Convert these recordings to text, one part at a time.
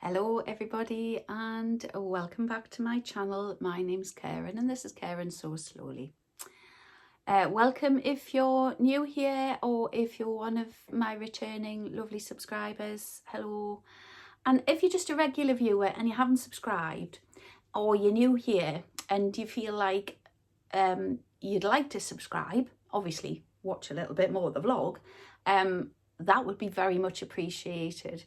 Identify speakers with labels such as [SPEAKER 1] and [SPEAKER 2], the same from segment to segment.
[SPEAKER 1] Hello everybody and welcome back to my channel. My name's Karen and this is Karen Sews Slowly. Welcome if you're new here or if you're one of my returning lovely subscribers. Hello. And if you're just a regular viewer and you haven't subscribed, or you're new here and you feel like you'd like to subscribe, obviously watch a little bit more of the vlog, that would be very much appreciated.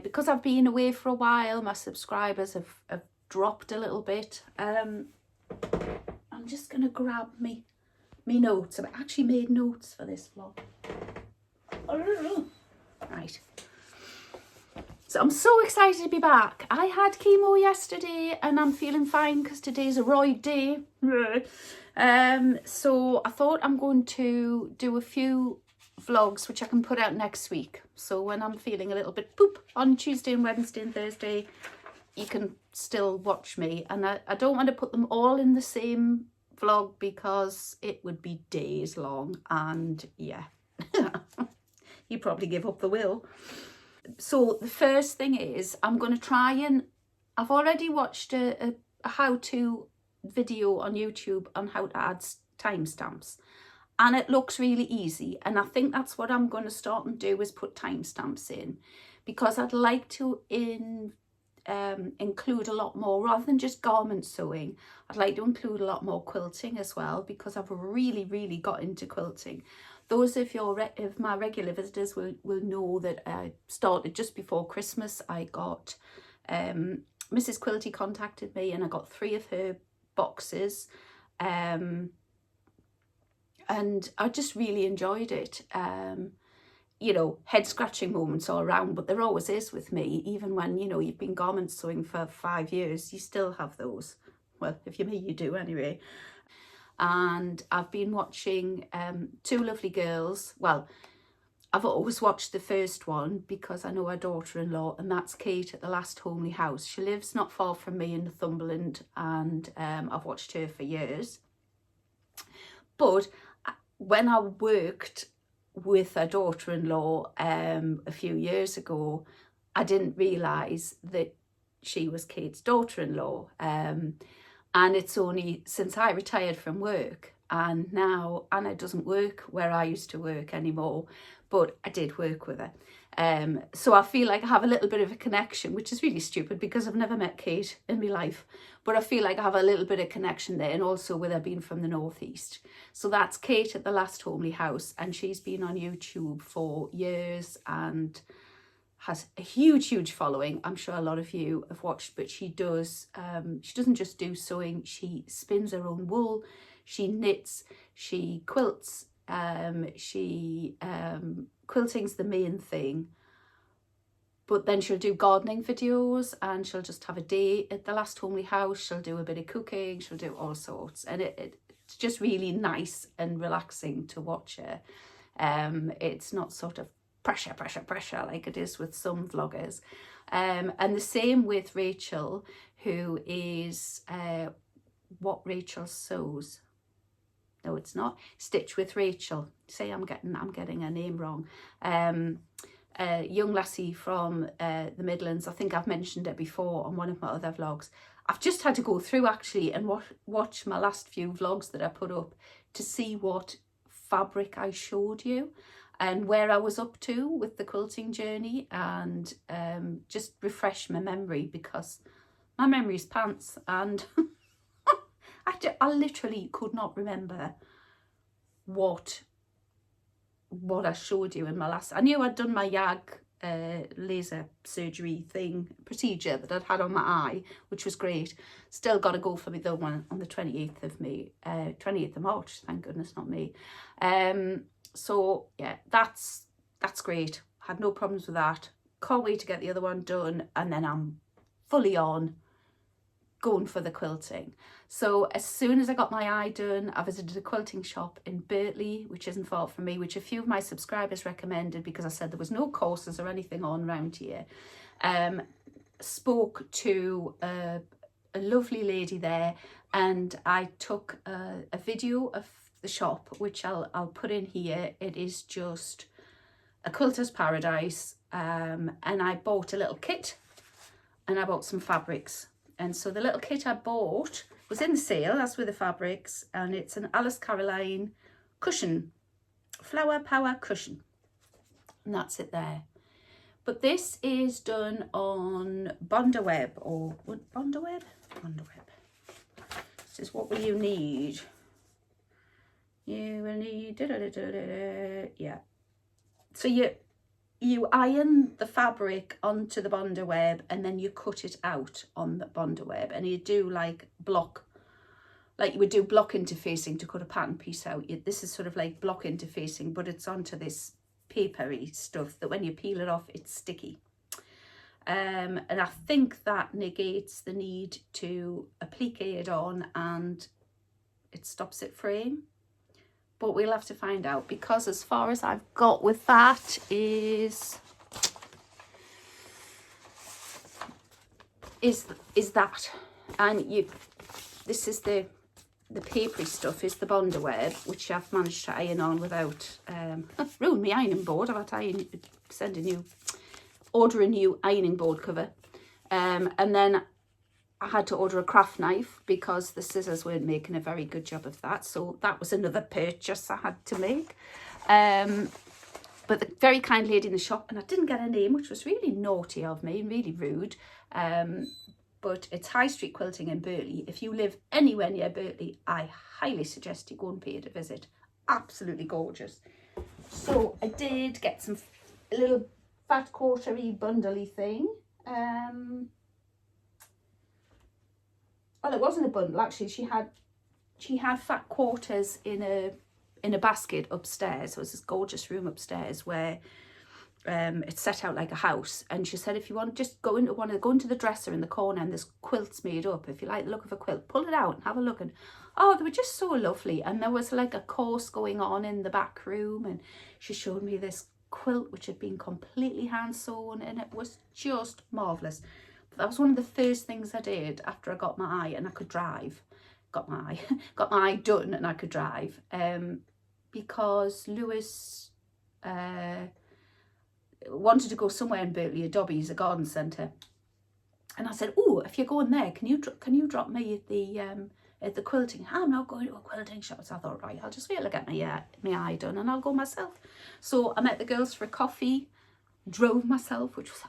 [SPEAKER 1] Because I've been away for a while, my subscribers have dropped a little bit. I'm just going to grab me notes. I've actually made notes for this vlog. Right. So I'm so excited to be back. I had chemo yesterday and I'm feeling fine because today's a right day. So I thought I'm going to do a few vlogs which I can put out next week. So when I'm feeling a little bit poop on Tuesday and Wednesday and Thursday, you can still watch me. And I don't want to put them all in the same vlog because it would be days long and yeah, you probably give up the will. So the first thing is I'm going to try and I've already watched a how-to video on YouTube on how to add timestamps. And it looks really easy. And I think that's what I'm going to start and do is put timestamps in. Because I'd like to include a lot more, rather than just garment sewing. I'd like to include a lot more quilting as well. Because I've really got into quilting. Those of my regular visitors will know that I started just before Christmas. I got, Mrs. Quilty contacted me and I got 3 of her boxes. And I just really enjoyed it. You know, head scratching moments all around, but there always is with me. Even when, you know, you've been garment sewing for 5 years, you still have those. Well, if you're me, you do anyway. And I've been watching 2 lovely girls. Well, I've always watched the first one because I know her daughter-in-law, and that's Kate at the Last Homely House. She lives not far from me in Northumberland, and I've watched her for years. But when I worked with her daughter-in-law a few years ago, I didn't realise that she was Kate's daughter-in-law. And it's only since I retired from work, and now Anna doesn't work where I used to work anymore, but I did work with her. So I feel like I have a little bit of a connection, which is really stupid because I've never met Kate in my life, but I feel like I have a little bit of connection there, and also with her being from the northeast. So that's Kate at the Last Homely House, and she's been on YouTube for years and has a huge following. I'm sure a lot of you have watched, but she doesn't just do sewing, she spins her own wool, she knits, she quilts, quilting's the main thing, but then she'll do gardening videos, and she'll just have a day at the Last Homely House. She'll do a bit of cooking, she'll do all sorts, and it's just really nice and relaxing to watch her. It's not sort of pressure like it is with some vloggers. And the same with Rachel, who is What Rachel Sews. No, it's not. Stitch with Rachel. Say I'm getting her name wrong. A young lassie from the Midlands. I think I've mentioned it before on one of my other vlogs. I've just had to go through actually and watch my last few vlogs that I put up to see what fabric I showed you and where I was up to with the quilting journey, and just refresh my memory, because my memory's pants, and I literally could not remember what I showed you in my last. I knew I'd done my YAG laser surgery procedure that I'd had on my eye, which was great. Still got to go for me the one on the 28th of March, thank goodness, not me. So yeah, that's great. Had no problems with that. Can't wait to get the other one done, and then I'm fully on going for the quilting. So as soon as I got my eye done, I visited a quilting shop in Birtley, which isn't far from me, which a few of my subscribers recommended because I said there was no courses or anything on around here. Spoke to a lovely lady there, and I took a video of the shop, which I'll put in here. It is just a quilter's paradise, and I bought a little kit and I bought some fabrics. And so the little kit I bought was in the sale, that's with the fabrics, and it's an Alice Caroline cushion, flower power cushion, and that's it there. But this is done on Bonderweb, or what, Bonderweb? Bonderweb. This is what will you need? You will need, yeah. So you iron the fabric onto the Bonderweb, and then you cut it out on the Bonderweb, and you do like block, like you would do block interfacing to cut a pattern piece out. This is sort of like block interfacing, but it's onto this papery stuff that when you peel it off, it's sticky. And I think that negates the need to applique it on, and it stops it fraying. But we'll have to find out, because as far as I've got with that is that, and this is the papery stuff is the Bonderweb, which I've managed to iron on without ruin my ironing board. I've had to order a new ironing board cover, and then I had to order a craft knife because the scissors weren't making a very good job of that. So that was another purchase I had to make. But the very kind lady in the shop, and I didn't get her name, which was really naughty of me, really rude. But it's High Street Quilting in Birtley. If you live anywhere near Birtley, I highly suggest you go and pay it a visit. Absolutely gorgeous. So I did get a little fat quarter-y bundly thing. Well, it wasn't a bundle actually. She had fat quarters in a basket upstairs. So it was this gorgeous room upstairs where it's set out like a house. And she said, if you want, just go into the dresser in the corner, and there's quilts made up. If you like the look of a quilt, pull it out and have a look. And oh, they were just so lovely. And there was like a course going on in the back room, and she showed me this quilt which had been completely hand sewn, and it was just marvelous. That was one of the first things I did after I got my eye and I could drive. Got my eye done and I could drive. Because Lewis wanted to go somewhere in Birtley, a Dobby's, a garden centre, and I said, "Oh, if you're going there, can you drop me at the quilting?" "I'm not going to a quilting shop." So I thought, right, I'll just wait till I get my eye done and I'll go myself. So I met the girls for a coffee, drove myself, which was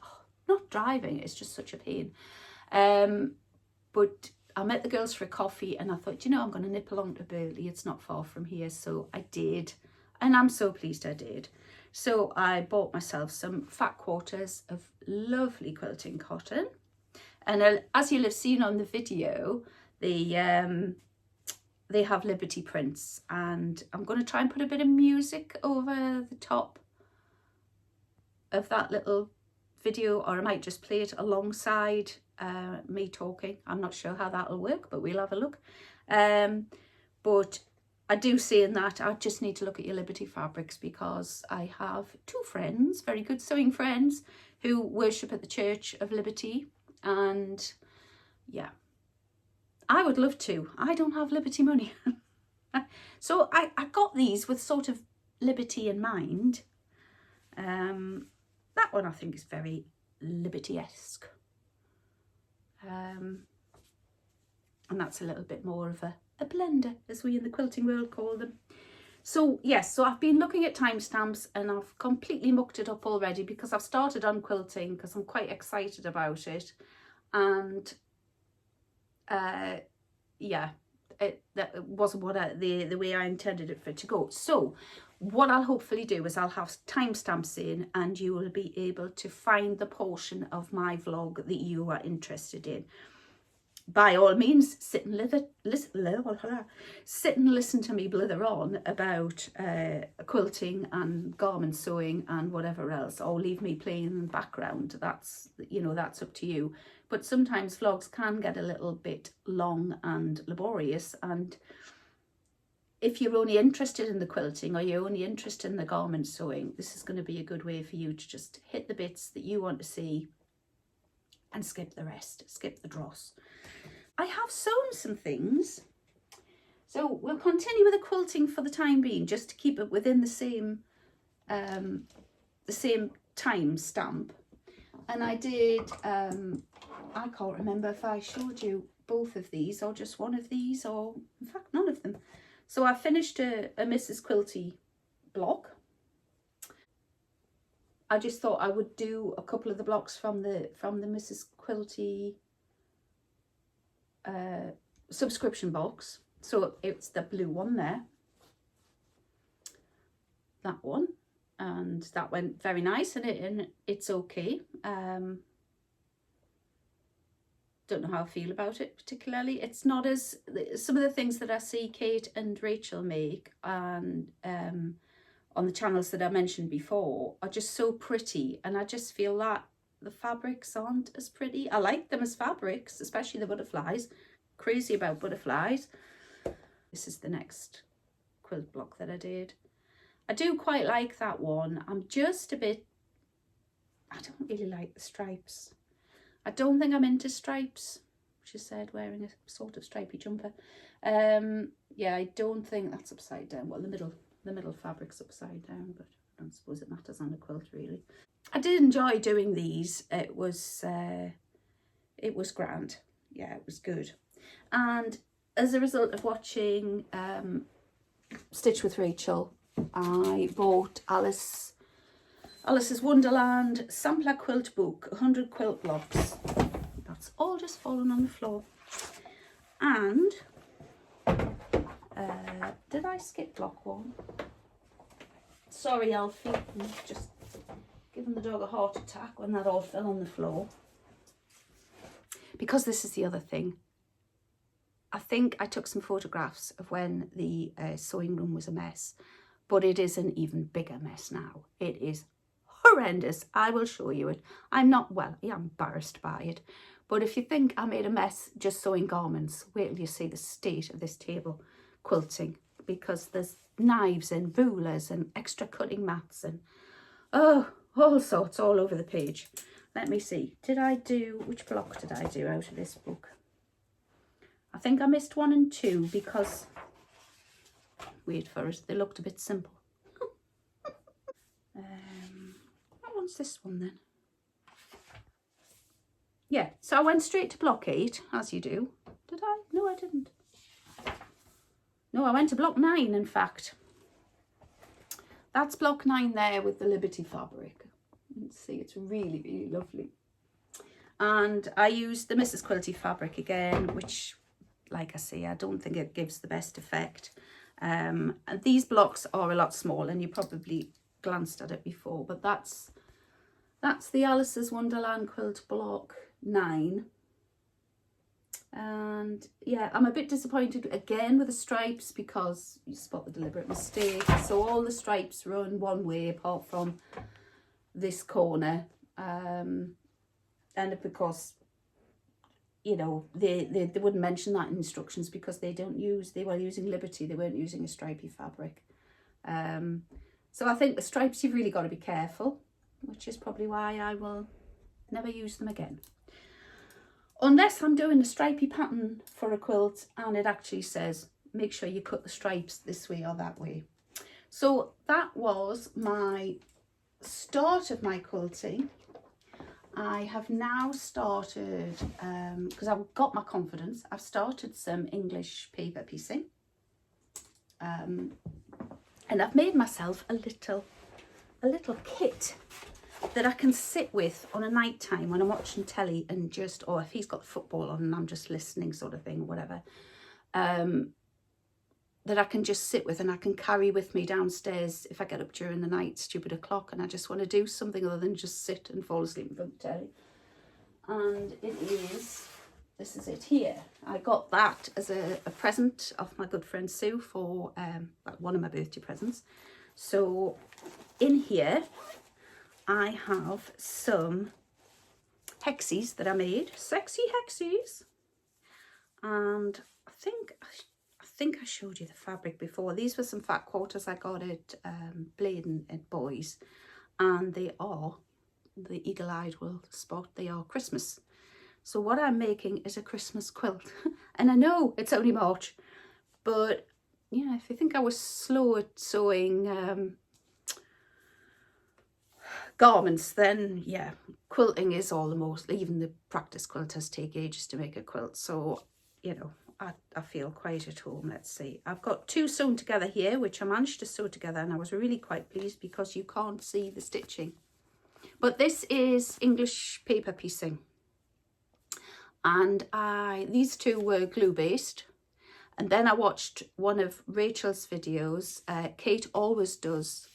[SPEAKER 1] not driving, it's just such a pain. But I met the girls for a coffee, and I thought, you know, I'm going to nip along to Birtley. It's not far from here. So I did, and I'm so pleased I did. So I bought myself some fat quarters of lovely quilting cotton. And as you'll have seen on the video, they have Liberty prints, and I'm going to try and put a bit of music over the top of that little video, or I might just play it alongside me talking. I'm not sure how that'll work, but we'll have a look. But I do say in that I just need to look at your Liberty fabrics, because I have two friends, very good sewing friends, who worship at the Church of Liberty, and yeah, I would love to. I don't have Liberty money. So I got these with sort of Liberty in mind. That one I think is very Liberty-esque. And that's a little bit more of a blender, as we in the quilting world call them. So yes, so I've been looking at timestamps, and I've completely mucked it up already, because I've started on quilting because I'm quite excited about it. And yeah, that wasn't what the way I intended it for it to go. So what I'll hopefully do is I'll have timestamps in, and you will be able to find the portion of my vlog that you are interested in. By all means, sit and listen to me blither on about quilting and garment sewing and whatever else, or leave me playing in the background. That's, you know, that's up to you. But sometimes vlogs can get a little bit long and laborious, and if you're only interested in the quilting, or you're only interested in the garment sewing, this is going to be a good way for you to just hit the bits that you want to see and skip the rest, skip the dross. I have sewn some things, so we'll continue with the quilting for the time being, just to keep it within the same time stamp. And I did I can't remember if I showed you both of these or just one of these, or in fact none of them. So I finished a Mrs. Quilty block. I just thought I would do a couple of the blocks from the Mrs. Quilty subscription box. So it's the blue one there, that one, and that went very nice, and it's okay. Don't know how I feel about it particularly. It's not as, some of the things that I see Kate and Rachel make and on the channels that I mentioned before are just so pretty, and I just feel that the fabrics aren't as pretty. I like them as fabrics, especially the butterflies. Crazy about butterflies. This is the next quilt block that I did. I do quite like that one. I'm just a bit, I don't really like the stripes. I don't think I'm into stripes. She said, wearing a sort of stripy jumper. Yeah, I don't think that's upside down. Well, the middle fabric's upside down, but I don't suppose it matters on a quilt really. I did enjoy doing these. It was grand. Yeah, it was good. And as a result of watching Stitch with Rachel, I bought Alice's Wonderland Sampler Quilt Book, 100 quilt blocks. That's all just fallen on the floor. And did I skip block one? Sorry, Alfie, I'm just giving the dog a heart attack when that all fell on the floor. Because this is the other thing. I think I took some photographs of when the sewing room was a mess, but it is an even bigger mess now. It is horrendous. I will show you it. I'm not, well, yeah, I'm embarrassed by it. But if you think I made a mess just sewing garments, wait till you see the state of this table quilting, because there's knives and rulers and extra cutting mats and all sorts all over the page. Let me see. Which block did I do out of this book? I think I missed 1 and 2 because, wait for it, they looked a bit simple. What one's this one then? Yeah, so I went straight to block 8, as you do. Did I? No, I didn't. No, I went to block 9, in fact. That's block 9 there with the Liberty fabric. You can see it's really, really lovely. And I used the Mrs. Quilty fabric again, which, like I say, I don't think it gives the best effect. And these blocks are a lot smaller, and you probably glanced at it before, but that's the Alice's Wonderland Quilt block 9. And yeah, I'm a bit disappointed again with the stripes because you spot the deliberate mistake. So all the stripes run one way apart from this corner, and because, you know, they wouldn't mention that in instructions because they were using Liberty, they weren't using a stripy fabric. So I think the stripes, you've really got to be careful, which is probably why I will never use them again. Unless I'm doing a stripy pattern for a quilt and it actually says, make sure you cut the stripes this way or that way. So that was my start of my quilting. I have now started, because I've got my confidence, I've started some English paper piecing. And I've made myself a little kit that I can sit with on a night time when I'm watching telly and just, or if he's got the football on and I'm just listening sort of thing, whatever, that I can just sit with and I can carry with me downstairs if I get up during the night, stupid o'clock, and I just want to do something other than just sit and fall asleep in front of the telly. And this is it here. I got that as a present of my good friend Sue for one of my birthday presents. So in here, I have some hexies that I made, sexy hexies, and I think I showed you the fabric before. These were some fat quarters I got at Bladen at Boys, and they are, the eagle-eyed will spot, they are Christmas. So what I'm making is a Christmas quilt, and I know it's only March, but yeah, if you think I was slow at sewing garments, then yeah, quilting is all the most, even the practice quilters take ages to make a quilt. So, you know, I feel quite at home. Let's see. I've got 2 sewn together here, which I managed to sew together, and I was really quite pleased because you can't see the stitching. But this is English paper piecing. And these 2 were glue based. And then I watched one of Rachel's videos. Kate always does,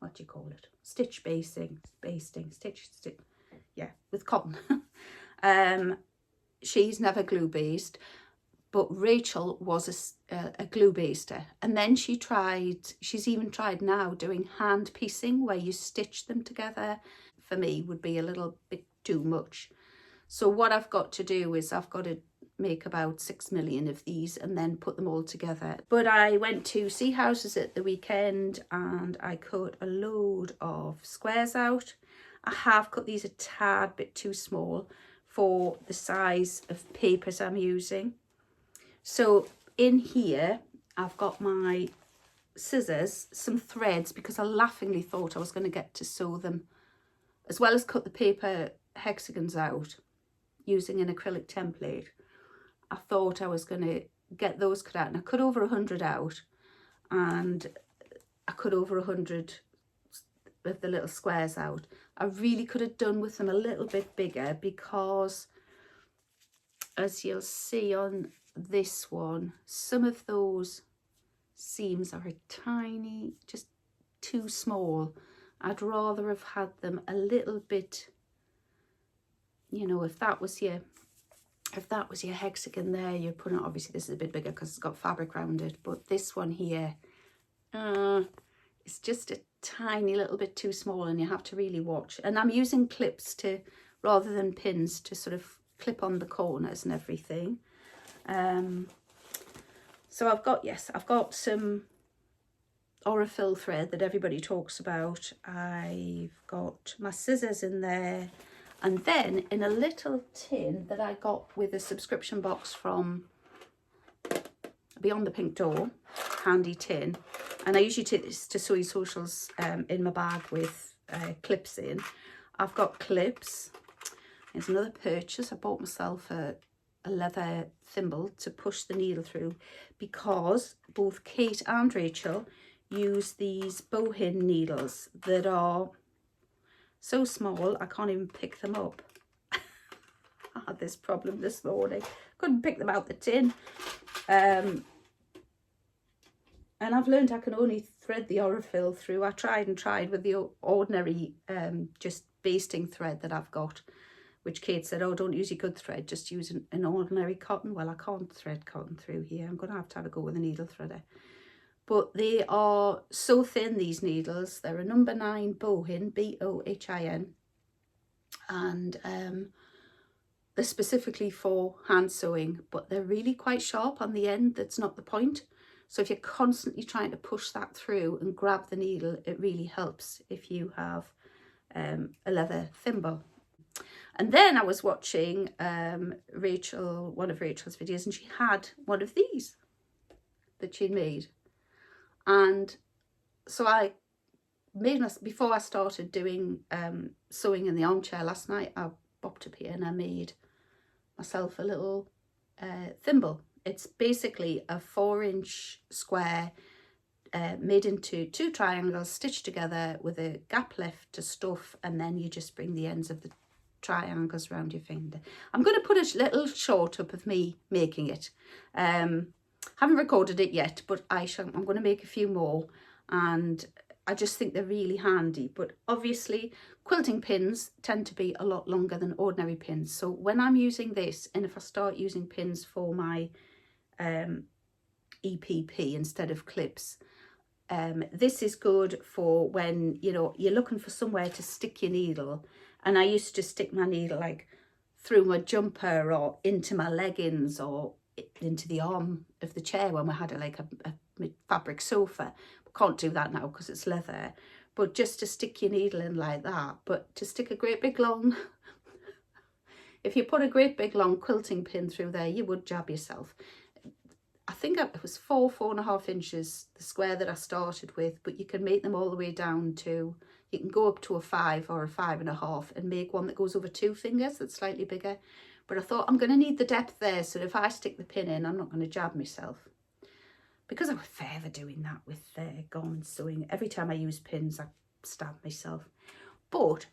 [SPEAKER 1] what do you call it? Stitch basting, stitch, yeah, with cotton. She's never glue based, but Rachel was a glue baster. And then she's even tried now doing hand piecing where you stitch them together. For me, would be a little bit too much. So what I've got to do is I've got to make about 6 million of these and then put them all together. But I went to see houses at the weekend and I cut a load of squares out. I have cut these a tad bit too small for the size of papers I'm using. So in here I've got my scissors, some threads, because I laughingly thought I was going to get to sew them as well as cut the paper hexagons out using an acrylic template. I thought I was going to get those cut out, and I cut over 100 out, and I cut over 100 of the little squares out. I really could have done with them a little bit bigger because, as you'll see on this one, some of those seams are tiny, just too small. I'd rather have had them a little bit, you know, if that was your hexagon there, you'd put it, obviously this is a bit bigger because it's got fabric around it, but this one here, it's just a tiny little bit too small, and you have to really watch. And I'm using clips to, rather than pins, to sort of clip on the corners and everything. So I've got some Aurifil thread that everybody talks about. I've got my scissors in there, and then in a little tin that I got with a subscription box from Beyond the Pink Door, handy tin, and I usually take this to Sewy Socials in my bag with clips in. I've got clips. Here's another purchase. I bought myself a leather thimble to push the needle through, because both Kate and Rachel use these bohin needles that are so small I can't even pick them up. I had this problem this morning, couldn't pick them out the tin, and I've learned I can only thread the Aurifil through. I tried and tried with the ordinary just basting thread that I've got, which Kate said, oh, don't use your good thread, just use an ordinary cotton. Well, I can't thread cotton through here. I'm going to have a go with a needle threader. But they are so thin, these needles. They're a number 9 bohin, B-O-H-I-N. And they're specifically for hand sewing, but they're really quite sharp on the end. That's not the point. So if you're constantly trying to push that through and grab the needle, it really helps if you have a leather thimble. And then I was watching Rachel, one of Rachel's videos, and she had one of these that she'd made. And so I made, before I started doing sewing in the armchair last night, I bopped up here and I made myself a little thimble. It's basically a 4-inch square made into 2 triangles stitched together with a gap left to stuff, and then you just bring the ends of the triangles around your finger. I'm going to put a little short up of me making it. Haven't recorded it yet, but I'm going to make a few more, and I just think they're really handy. But obviously quilting pins tend to be a lot longer than ordinary pins, so when I'm using this, and if I start using pins for my EPP instead of clips, this is good for when, you know, you're looking for somewhere to stick your needle. And I used to stick my needle like through my jumper or into my leggings or into the arm of the chair when we had a fabric sofa. We can't do that now because it's leather. But just to stick your needle in like that. But to stick a great big long, if you put a great big long quilting pin through there, you would jab yourself. I think it was 4.5 inches, the square that I started with, but you can make them all the way down to, you can go up to a 5 or a 5.5 and make one that goes over 2 fingers that's slightly bigger. But I thought I'm going to need the depth there, so if I stick the pin in, I'm not going to jab myself. Because I was forever doing that with garment sewing. Every time I use pins, I stab myself. But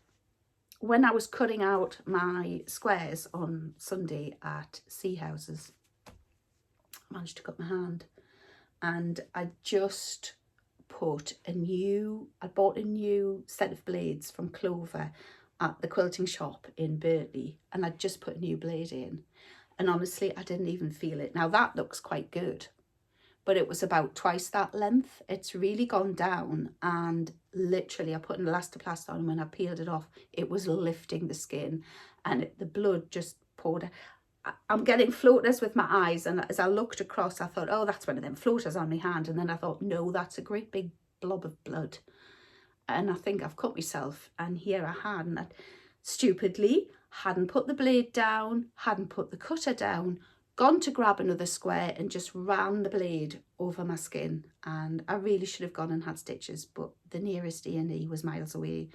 [SPEAKER 1] when I was cutting out my squares on Sunday at Sea Houses, I managed to cut my hand, and I just put I bought a new set of blades from Clover at the Quilting Shop in Birtley, and I just put a new blade in, and honestly I didn't even feel it. Now that looks quite good, but it was about twice that length. It's really gone down, and literally I put an elastoplast on, and when I peeled it off, it was lifting the skin, and the blood just poured. I'm getting floaters with my eyes, and as I looked across, I thought, oh, that's one of them floaters on my hand, and then I thought, no, that's a great big blob of blood, and I think I've cut myself. And here I had, and I stupidly hadn't put the blade down, hadn't put the cutter down, gone to grab another square and just ran the blade over my skin, and I really should have gone and had stitches, but the nearest E&E was miles away.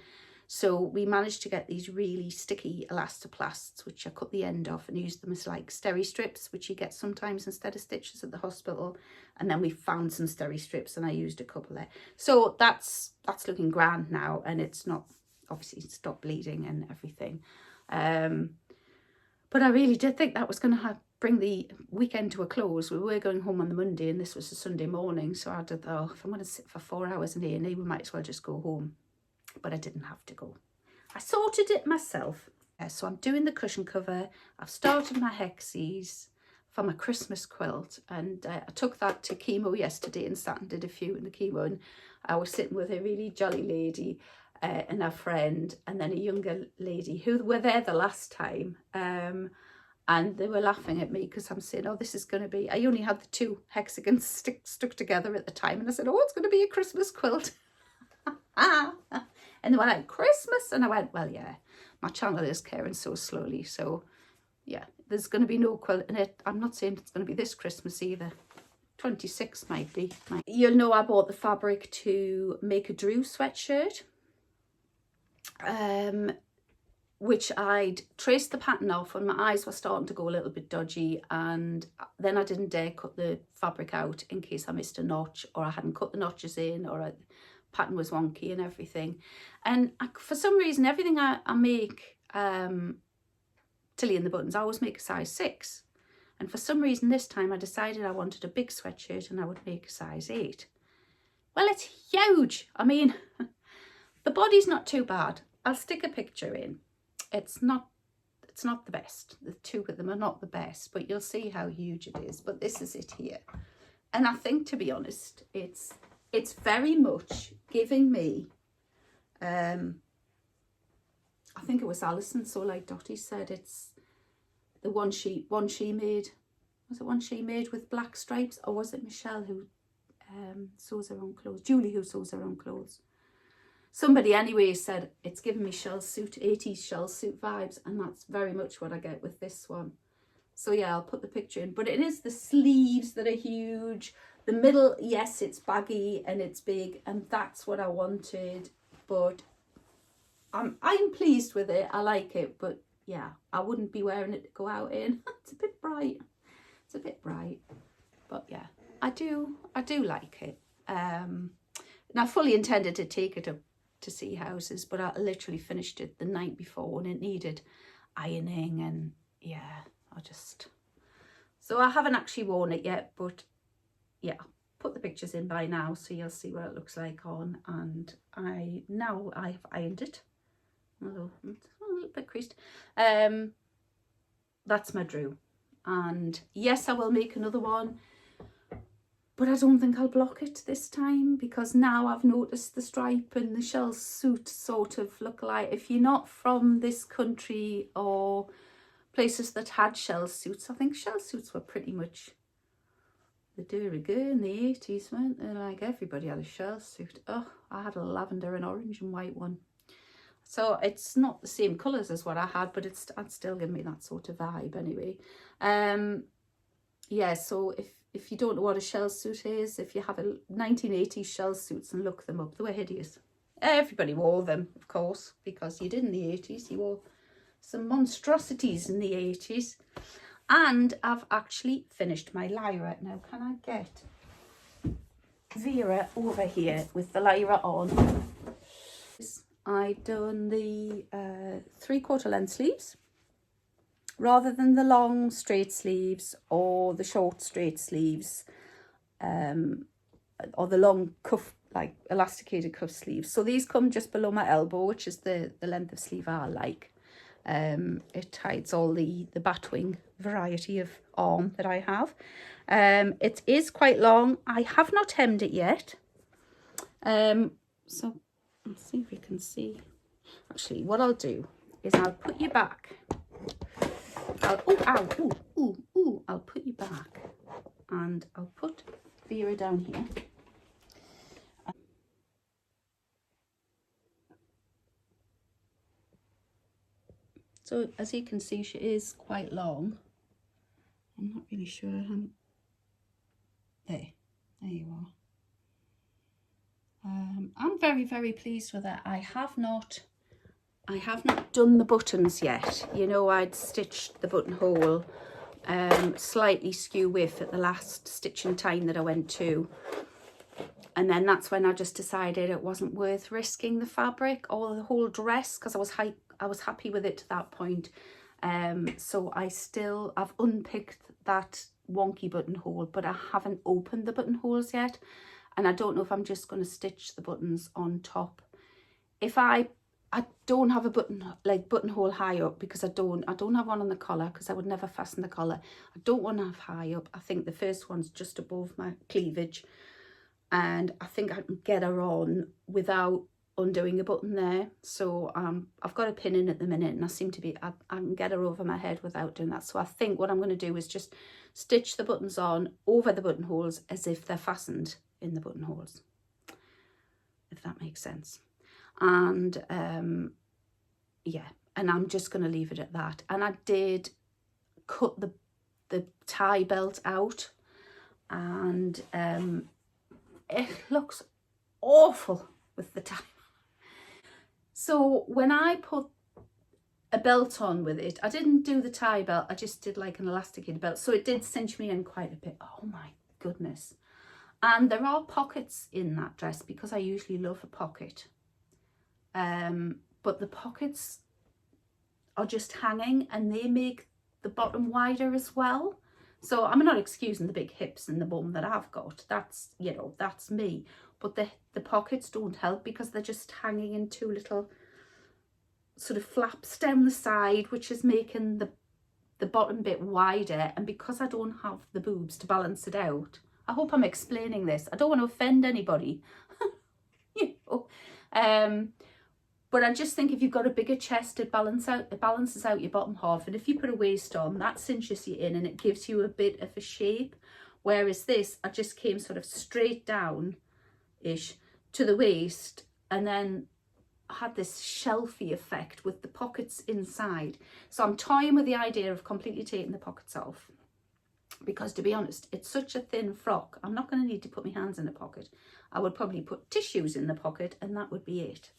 [SPEAKER 1] So we managed to get these really sticky elastoplasts, which I cut the end off and used them as like steri strips, which you get sometimes instead of stitches at the hospital. And then we found some steri strips, and I used a couple there. So that's looking grand now, and it's not, obviously it's stopped bleeding and everything. But I really did think that was going to bring the weekend to a close. We were going home on the Monday, and this was a Sunday morning. So I did, oh, if I'm going to sit for 4 hours in A&E, we might as well just go home. But I didn't have to go. I sorted it myself. So I'm doing the cushion cover. I've started my hexes for my Christmas quilt, and I took that to chemo yesterday and sat and did a few in the chemo, and I was sitting with a really jolly lady and a friend, and then a younger lady who were there the last time, and they were laughing at me because I'm saying, oh, this is going to be, I only had the 2 hexagons stuck together at the time, and I said, oh, it's going to be a Christmas quilt. And they were like, Christmas? And I went, well, yeah, my channel is caring so slowly. So, yeah, there's going to be no quilt in it. I'm not saying it's going to be this Christmas either. 26 might be. You'll know I bought the fabric to make a Drew sweatshirt, which I'd traced the pattern off when my eyes were starting to go a little bit dodgy. And then I didn't dare cut the fabric out in case I missed a notch, or I hadn't cut the notches in, or pattern was wonky and everything. And for some reason, everything I make Tilly in the buttons, I always make a size 6, and for some reason this time I decided I wanted a big sweatshirt and I would make a size 8. Well, it's huge. I mean, the body's not too bad. I'll stick a picture in. It's not the best. The 2 of them are not the best, but you'll see how huge it is. But this is it here, and I think, to be honest, it's very much giving me, I think it was Alison, so like Dottie said, it's the one she made. Was it one she made with black stripes, or was it Michelle who sews her own clothes? Julie who sews her own clothes. Somebody anyway said it's giving me shell suit, 80s shell suit vibes, and that's very much what I get with this one. So yeah, I'll put the picture in, but it is the sleeves that are huge. The middle, yes, it's baggy and it's big, and that's what I wanted, but I'm pleased with it. I like it, but yeah, I wouldn't be wearing it to go out in. It's a bit bright. It's a bit bright, but yeah, I do like it. And I fully intended to take it up to Sea Houses, but I literally finished it the night before and it needed ironing, and yeah, so I haven't actually worn it yet, but yeah, I'll put the pictures in by now so you'll see what it looks like on. And I've ironed it, although it's a little bit creased. That's my Drew, and yes, I will make another one, but I don't think I'll block it this time, because now I've noticed the stripe and the shell suit sort of look like, if you're not from this country or places that had shell suits, I think shell suits were pretty much the de rigueur in the 80s, weren't they? Like, everybody had a shell suit. Oh, I had a lavender and orange and white one. So it's not the same colours as what I had, but it's still giving me that sort of vibe anyway. Yeah, so if you don't know what a shell suit is, if you have a 1980s shell suits and look them up, they were hideous. Everybody wore them, of course, because you did in the 80s. You wore some monstrosities in the 80s. And I've actually finished my Lyra. Now, can I get Vera over here with the Lyra on? I've done the 3/4 length sleeves rather than the long straight sleeves or the short straight sleeves, or the long cuff, like elasticated cuff sleeves. So these come just below my elbow, which is the length of sleeve I like. It hides all the batwing variety of arm that I have. It is quite long. I have not hemmed it yet. So let's see if you can see. Actually, what I'll do is I'll put you back. I'll put you back, and I'll put Vera down here. So as you can see, she is quite long. I'm not really sure how. There you are. I'm very, very pleased with that. I have not done the buttons yet. You know, I'd stitched the buttonhole slightly skew width at the last stitching time that I went to, and then that's when I just decided it wasn't worth risking the fabric or the whole dress, because I was happy with it to that point. So I've unpicked that wonky buttonhole, but I haven't opened the buttonholes yet, and I don't know if I'm just going to stitch the buttons on top. If I don't have a buttonhole high up, because I don't have one on the collar, because I would never fasten the collar. I don't want to have high up. I think the first one's just above my cleavage, and I think I can get her on without undoing a button there. So I've got a pin in at the minute, and I can get her over my head without doing that. So I think what I'm going to do is just stitch the buttons on over the buttonholes as if they're fastened in the buttonholes, if that makes sense. And yeah, and I'm just going to leave it at that. And I did cut the tie belt out, and it looks awful with the tie. So when I put a belt on with it, I didn't do the tie belt, I just did like an elasticated belt, so it did cinch me in quite a bit. Oh my goodness. And there are pockets in that dress, because I usually love a pocket, but the pockets are just hanging, and they make the bottom wider as well. So I'm not excusing the big hips and the bum that I've got, that's, you know, that's me, but the pockets don't help, because they're just hanging in two little sort of flaps down the side, which is making the bottom bit wider. And because I don't have the boobs to balance it out, I hope I'm explaining this, I don't want to offend anybody, you know, but I just think if you've got a bigger chest, it balances out your bottom half. And if you put a waist on, that cinches you in and it gives you a bit of a shape. Whereas this, I just came sort of straight down-ish to the waist, and then I had this shelfy effect with the pockets inside. So I'm toying with the idea of completely taking the pockets off, because to be honest, it's such a thin frock, I'm not going to need to put my hands in the pocket. I would probably put tissues in the pocket, and that would be it.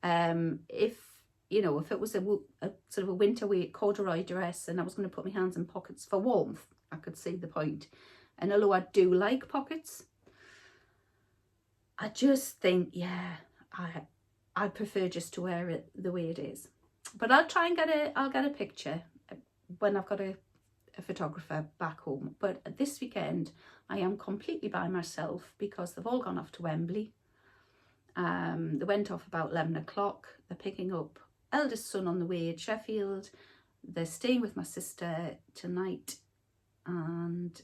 [SPEAKER 1] If you know, if it was a sort of a winter weight corduroy dress and I was going to put my hands in pockets for warmth, I could see the point. And although I do like pockets, I just think, yeah, I prefer just to wear it the way it is. But I'll try and get a picture when I've got a photographer back home. But this weekend I am completely by myself, because they've all gone off to Wembley. They went off about 11 o'clock. They're picking up eldest son on the way at Sheffield. They're staying with my sister tonight, and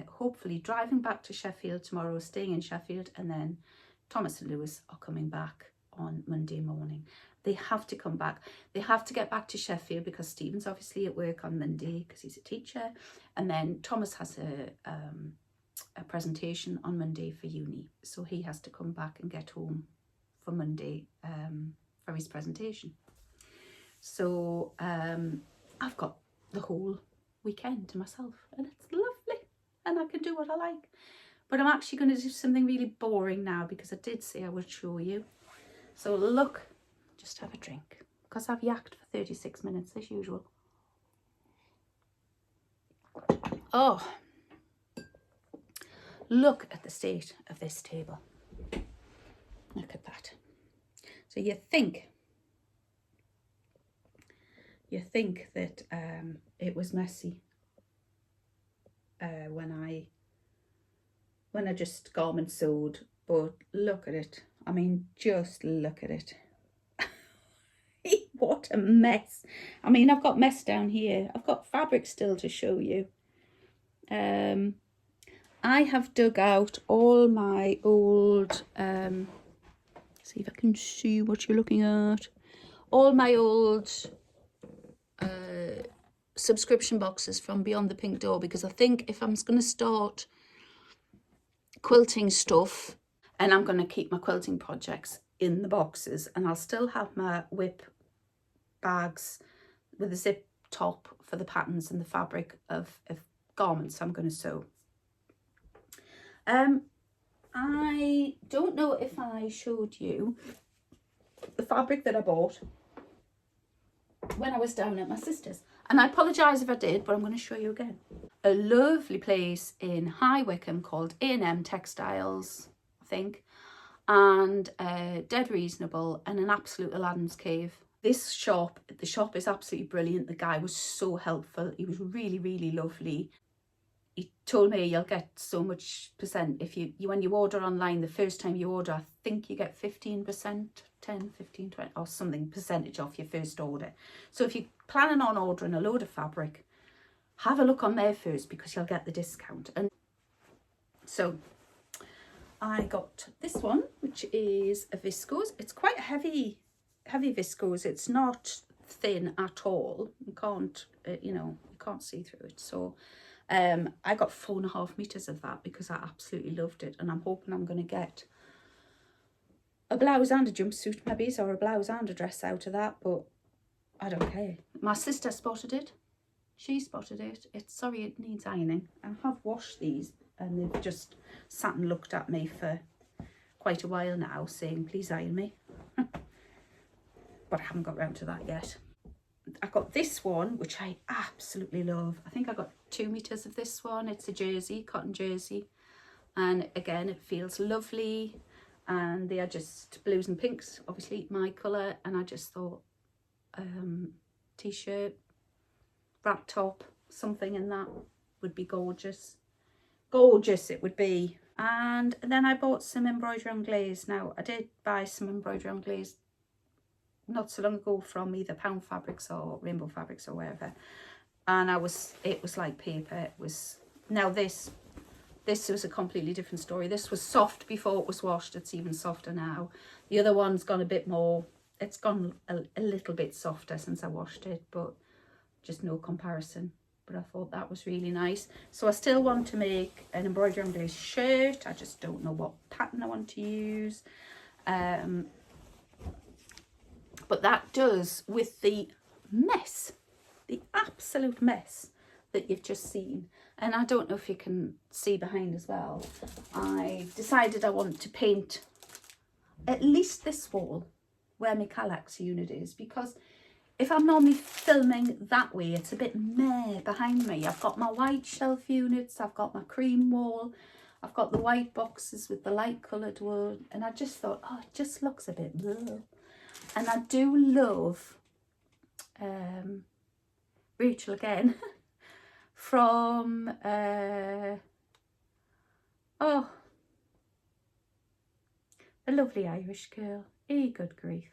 [SPEAKER 1] hopefully driving back to Sheffield tomorrow, staying in Sheffield, and then Thomas and Lewis are coming back on Monday morning. They have to come back. They have to get back to Sheffield because Stephen's obviously at work on Monday because he's a teacher, and then Thomas has a presentation on Monday for uni, so he has to come back and get home for Monday for his presentation. So I've got the whole weekend to myself, and it's lovely. and I can do what I like. But I'm actually going to do something really boring now because I did say I would show you. So look, just have a drink because I've yacked for 36 minutes as usual. Oh, look at the state of this table. Look at that. So you think that it was messy when I just garment sewed, but look at it. I mean, just look at it. What a mess. I mean, I've got mess down here. I've got fabric still to show you. I have dug out all my old, see if I can see what you're looking at. All my old subscription boxes from Beyond the Pink Door, because I think if I'm going to start quilting stuff, and I'm going to keep my quilting projects in the boxes, and I'll still have my whip bags with a zip top for the patterns and the fabric of garments I'm going to sew. I don't know if I showed you the fabric that I bought when I was down at my sister's, and I apologise if I did, but I'm going to show you again. A lovely place in High Wycombe called A&M Textiles, I think, and dead reasonable and an absolute Aladdin's cave. This shop, the shop is absolutely brilliant. The guy was so helpful. He was really, really lovely. He told me you'll get so much percent if you when you order online. The first time you order, I think you get 15%, 10, 15, 20 or something percentage off your first order. So if you're planning on ordering a load of fabric, have a look on there first because you'll get the discount. And so I got this one, which is a viscose. It's quite heavy viscose. It's not thin at all. You can't you can't see through it. So I got 4.5 meters of that because I absolutely loved it, and I'm hoping I'm going to get a blouse and a jumpsuit maybe, or a blouse and a dress out of that, but I don't care. My sister spotted it. She spotted it. Sorry, it needs ironing. I have washed these and they've just sat and looked at me for quite a while now saying please iron me. But I haven't got round to that yet. I got this one, which I absolutely love. I think I got 2 meters of this one. It's a jersey, cotton jersey. And again, it feels lovely. And they are just blues and pinks, obviously my colour. And I just thought t-shirt, wrap top, something in that would be gorgeous. Gorgeous it would be. And then I bought some embroidery on glaze. Now, I did buy some embroidery on glaze not so long ago from either Pound Fabrics or Rainbow Fabrics or wherever, and it was like paper. It was, now this was a completely different story. This was soft before it was washed. It's even softer now. The other one's gone a bit more, it's gone a little bit softer since I washed it, but just no comparison. But I thought that was really nice. So I still want to make an embroidery on glaze shirt. I just don't know what pattern I want to use. But that does with the mess, the absolute mess that you've just seen. And I don't know if you can see behind as well. I decided I want to paint at least this wall where my Kallax unit is, because if I'm normally filming that way, it's a bit meh behind me. I've got my white shelf units, I've got my cream wall, I've got the white boxes with the light coloured wood, and I just thought, oh, it just looks a bit bleh. And I do love Rachel again from the lovely Irish girl. Good grief.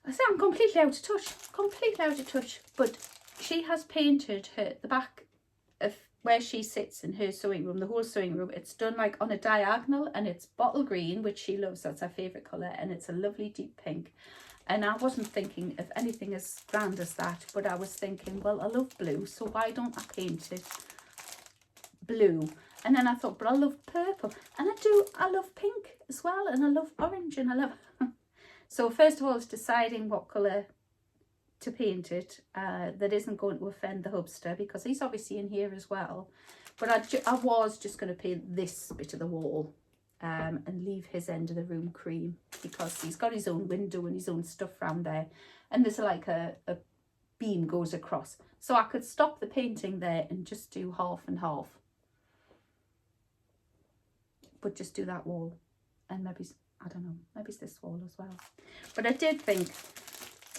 [SPEAKER 1] I say I'm completely out of touch, but she has painted the back of where she sits in her sewing room, the whole sewing room. It's done like on a diagonal, and it's bottle green, which she loves. That's her favourite colour, and it's a lovely deep pink. And I wasn't thinking of anything as grand as that, but I was thinking, well, I love blue, so why don't I paint it blue? And then I thought, but I love purple, and I love pink as well, and I love orange, and I love so first of all, it's deciding what colour to paint it that isn't going to offend the hubster, because he's obviously in here as well. But I was just going to paint this bit of the wall and leave his end of the room cream, because he's got his own window and his own stuff around there, and there's like a beam goes across, so I could stop the painting there and just do half and half, but just do that wall, and maybe, I don't know, maybe it's this wall as well. But I did think,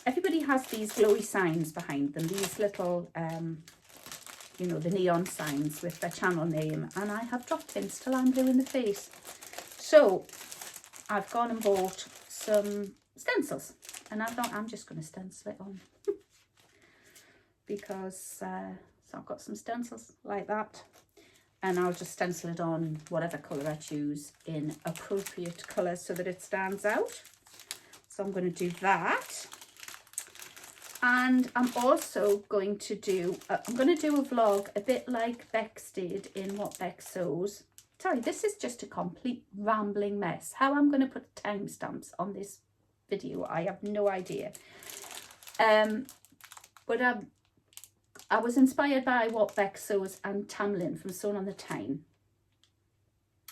[SPEAKER 1] everybody has these glowy signs behind them, these little you know, the neon signs with their channel name, and I have dropped hints till I'm blue in the face. So I've gone and bought some stencils, and I thought I'm just going to stencil it on because so I've got some stencils like that, and I'll just stencil it on whatever colour I choose in appropriate colours so that it stands out. So I'm going to do that. And I'm also going to do, I'm going to do a vlog a bit like Bex did in What Bex Sews. Sorry, this is just a complete rambling mess. How I'm going to put timestamps on this video, I have no idea. But I was inspired by What Bex Sews and Tamlin from Sewn on the Tyne,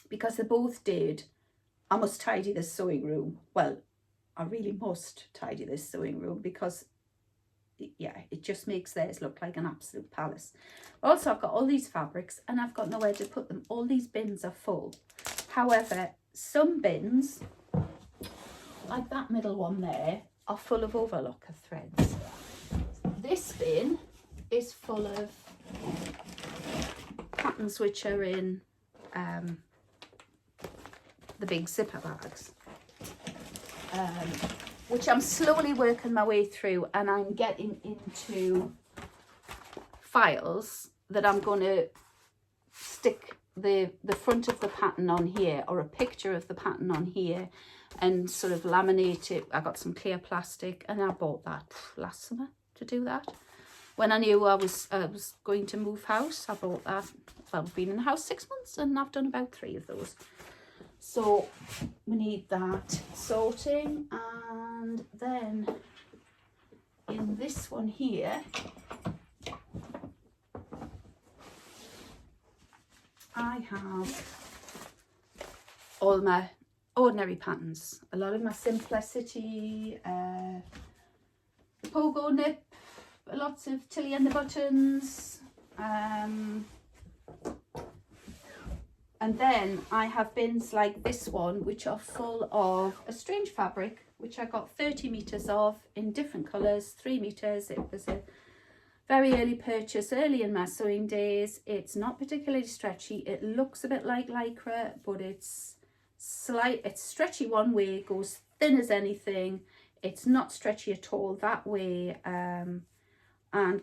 [SPEAKER 1] because they both did, I must tidy this sewing room. Well, I really must tidy this sewing room, because yeah, it just makes theirs look like an absolute palace. Also, I've got all these fabrics and I've got nowhere to put them. All these bins are full. However, some bins, like that middle one there, are full of overlocker threads. This bin is full of patterns which are in the big zipper bags. Which I'm slowly working my way through, and I'm getting into files that I'm going to stick the front of the pattern on here, or a picture of the pattern on here, and sort of laminate it. I got some clear plastic, and I bought that last summer to do that. When I knew I was going to move house, I bought that. Well, I've been in the house 6 months and I've done about 3 of those. So we need that sorting, and then in this one here, I have all my ordinary patterns, a lot of my Simplicity, pogo nip, lots of Tilly and the Buttons, and then I have bins like this one, which are full of a strange fabric, which I got 30 metres of in different colours, 3 metres. It was a very early purchase, early in my sewing days. It's not particularly stretchy. It looks a bit like Lycra, but it's stretchy one way, it goes thin as anything. It's not stretchy at all that way. And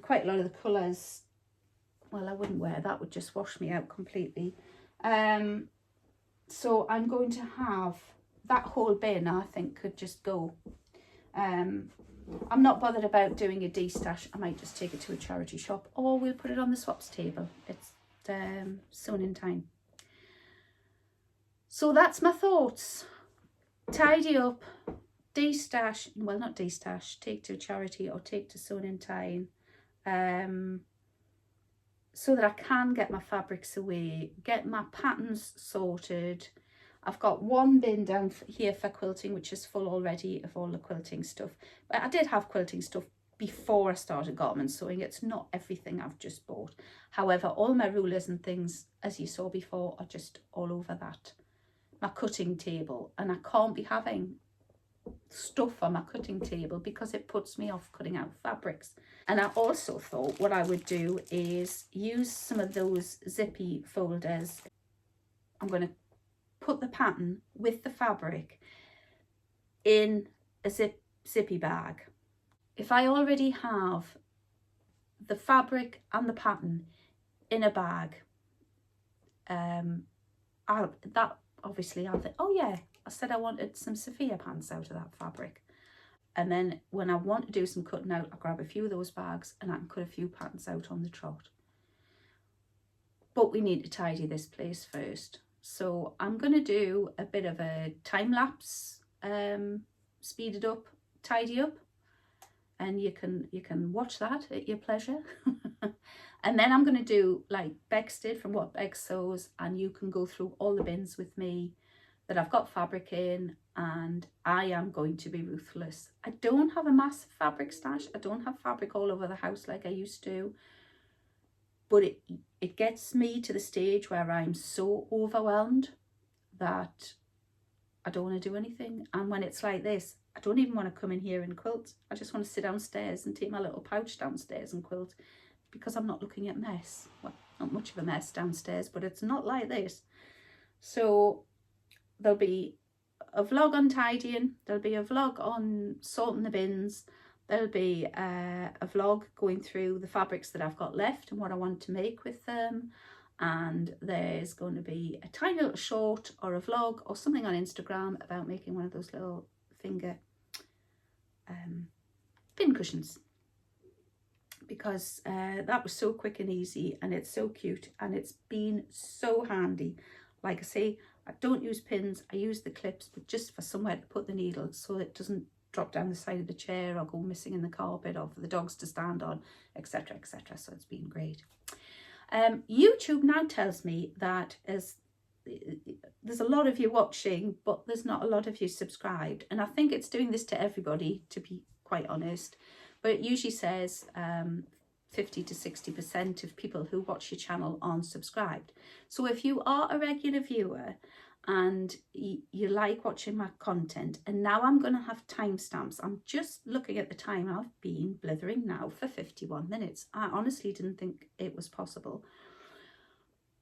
[SPEAKER 1] quite a lot of the colours, well, I wouldn't wear that, would just wash me out completely. So I'm going to have that whole bin, I think, could just go. I'm not bothered about doing a de-stash. I might just take it to a charity shop, or we'll put it on the swaps table. It's sewn in time. So that's my thoughts. Tidy up, de-stash, well, not de-stash, take to a charity or take to sewn in time. So that I can get my fabrics away, get my patterns sorted. I've got one bin down here for quilting, which is full already of all the quilting stuff. But I did have quilting stuff before I started garment sewing. It's not everything I've just bought. However, all my rulers and things, as you saw before, are just all over that. My cutting table, and I can't be having stuff on my cutting table because it puts me off cutting out fabrics. And I also thought what I would do is use some of those zippy folders. I'm going to put the pattern with the fabric in a zippy bag. If I already have the fabric and the pattern in a bag, I'll think, oh yeah, I said I wanted some Sophia pants out of that fabric. And then when I want to do some cutting out, I grab a few of those bags and I can cut a few patterns out on the trot. But we need to tidy this place first. So I'm going to do a bit of a time lapse, speed it up, tidy up. and you can watch that at your pleasure. And then I'm going to do like Bex did from What Bex Sews, and you can go through all the bins with me that I've got fabric in, and I am going to be ruthless. I don't have a massive fabric stash. I don't have fabric all over the house like I used to, but it gets me to the stage where I'm so overwhelmed that I don't want to do anything. And when it's like this, I don't even want to come in here and quilt. I just want to sit downstairs and take my little pouch downstairs and quilt, because I'm not looking at mess. Well, not much of a mess downstairs, but it's not like this. So there'll be a vlog on tidying, there'll be a vlog on sorting the bins, there'll be a vlog going through the fabrics that I've got left and what I want to make with them, and there's going to be a tiny little short or a vlog or something on Instagram about making one of those little finger pin cushions, because that was so quick and easy, and it's so cute, and it's been so handy. Like I say, I don't use pins, I use the clips, but just for somewhere to put the needle so it doesn't drop down the side of the chair or go missing in the carpet, or for the dogs to stand on, etc, etc. So it's been great. YouTube now tells me that there's a lot of you watching, but there's not a lot of you subscribed, and I think it's doing this to everybody, to be quite honest. But it usually says 50 to 60% of people who watch your channel aren't subscribed. So if you are a regular viewer and you like watching my content, and now I'm going to have timestamps. I'm just looking at the time. I've been blithering now for 51 minutes. I honestly didn't think it was possible.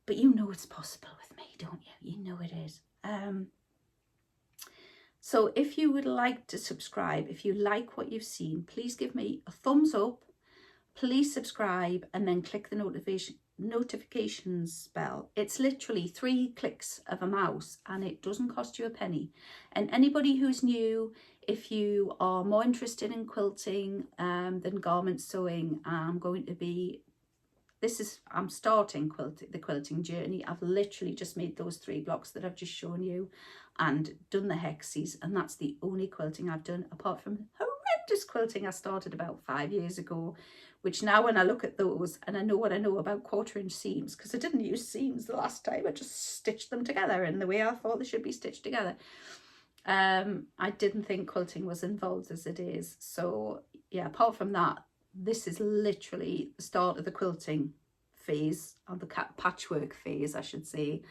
[SPEAKER 1] But you know it's possible with me, don't you? You know it is. So if you would like to subscribe, if you like what you've seen, please give me a thumbs up, please subscribe, and then click the notifications bell. It's literally 3 clicks of a mouse, and it doesn't cost you a penny. And anybody who's new, if you are more interested in quilting than garment sewing, I'm starting the quilting journey. I've literally just made those 3 blocks that I've just shown you and done the hexes, and that's the only quilting I've done, apart from horrendous quilting I started about 5 years ago, which now when I look at those and I know what I know about 1/4" seams, because I didn't use seams the last time, I just stitched them together in the way I thought they should be stitched together. I didn't think quilting was involved as it is. So yeah, apart from that, this is literally the start of the quilting phase, or the patchwork phase I should say,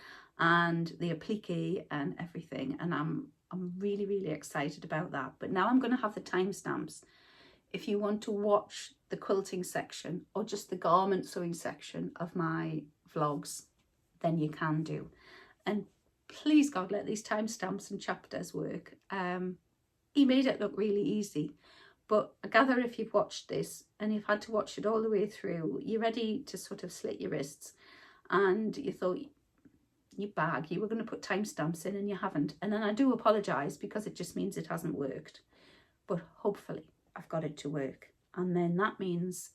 [SPEAKER 1] and the applique and everything, and I'm really, really excited about that. But now I'm going to have the timestamps. If you want to watch the quilting section or just the garment sewing section of my vlogs, then you can do. And please God, let these timestamps and chapters work. He made it look really easy, but I gather if you've watched this and you've had to watch it all the way through, you're ready to sort of slit your wrists, and you thought, you bag, you were going to put timestamps in and you haven't. And then I do apologise, because it just means it hasn't worked. But hopefully I've got it to work. And then that means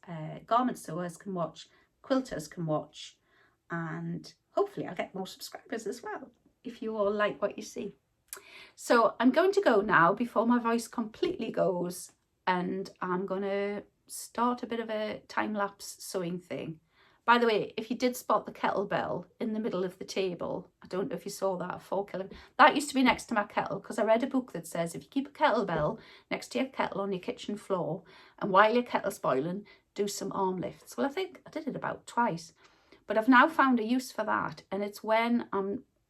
[SPEAKER 1] garment sewers can watch, quilters can watch, and hopefully I'll get more subscribers as well, if you all like what you see. So I'm going to go now before my voice completely goes, and I'm going to start a bit of a time-lapse sewing thing. By the way, if you did spot the kettle bell in the middle of the table, I don't know if you saw that, 4 kilo. That used to be next to my kettle, because I read a book that says if you keep a kettle bell next to your kettle on your kitchen floor, and while your kettle's boiling, do some arm lifts. Well, I think I did it about twice, but I've now found a use for that, and it's when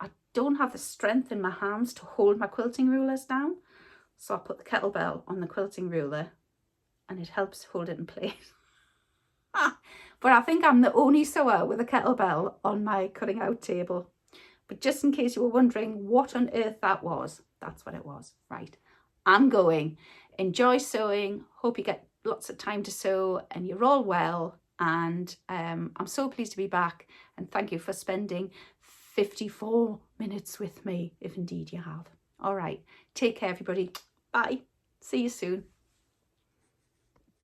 [SPEAKER 1] I don't have the strength in my hands to hold my quilting rulers down. So I put the kettle bell on the quilting ruler, and it helps hold it in place. But I think I'm the only sewer with a kettlebell on my cutting out table. But just in case you were wondering what on earth that was, that's what it was. Right, I'm going. Enjoy sewing. Hope you get lots of time to sew and you're all well. And I'm so pleased to be back. And thank you for spending 54 minutes with me, if indeed you have. All right, take care everybody. Bye. See you soon.